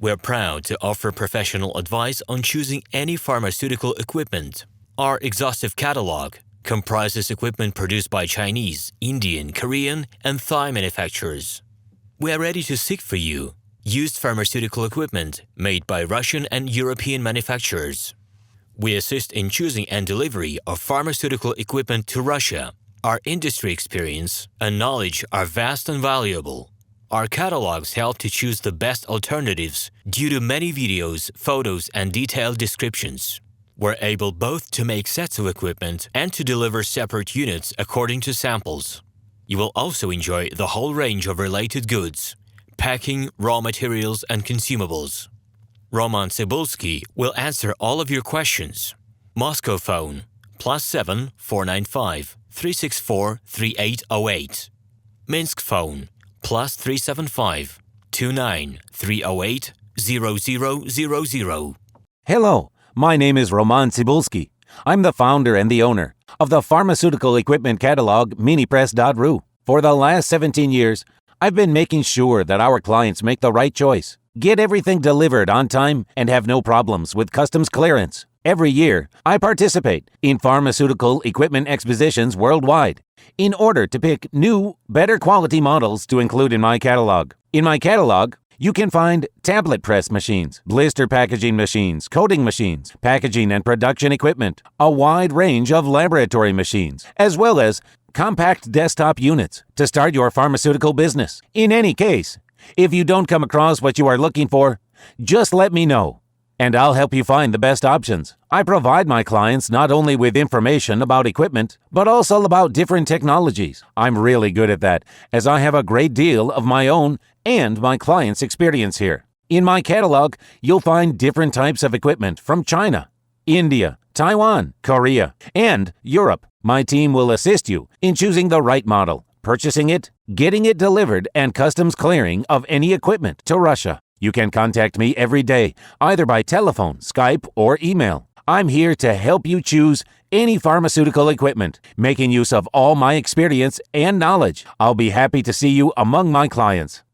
We're proud to offer professional advice on choosing any pharmaceutical equipment. Our exhaustive catalog comprises equipment produced by Chinese, Indian, Korean, and Thai manufacturers. We are ready to seek for you used pharmaceutical equipment made by Russian and European manufacturers. We assist in choosing and delivery of pharmaceutical equipment to Russia. Our industry experience and knowledge are vast and valuable. Our catalogs help to choose the best alternatives due to many videos, photos, and detailed descriptions. We're able both to make sets of equipment and to deliver separate units according to samples. You will also enjoy the whole range of related goods, packing, raw materials, and consumables. RomanTsibulsky will answer all of your questions. Moscow phone +7 495 364 3808. Minsk phone +375 29 308 0000. Hello, my name is RomanTsibulsky. I'm the founder and the owner of the pharmaceutical equipment catalog Minipress.ru. For the last 17 years, I've been making sure that our clients make the right choice, get everything delivered on time, and have no problems with customs clearance. Every year, I participate in pharmaceutical equipment expositions worldwide in order to pick new, better quality models to include in my catalog. In my catalog, you can find tablet press machines, blister packaging machines, coating machines, packaging and production equipment, a wide range of laboratory machines, as well as compact desktop units to start your pharmaceutical business. In any case, if you don't come across what you are looking for, just let me know, and I'll help you find the best options. I provide my clients not only with information about equipment, but also about different technologies. I'm really good at that, as I have a great deal of my own and my clients' experience here. In my catalog, you'll find different types of equipment from China, India, Taiwan, Korea, and Europe. My team will assist you in choosing the right model, purchasing it, getting it delivered, and customs clearing of any equipment to Russia. You can contact me every day, either by telephone, Skype, or email. I'm here to help you choose any pharmaceutical equipment, making use of all my experience and knowledge. I'll be happy to see you among my clients.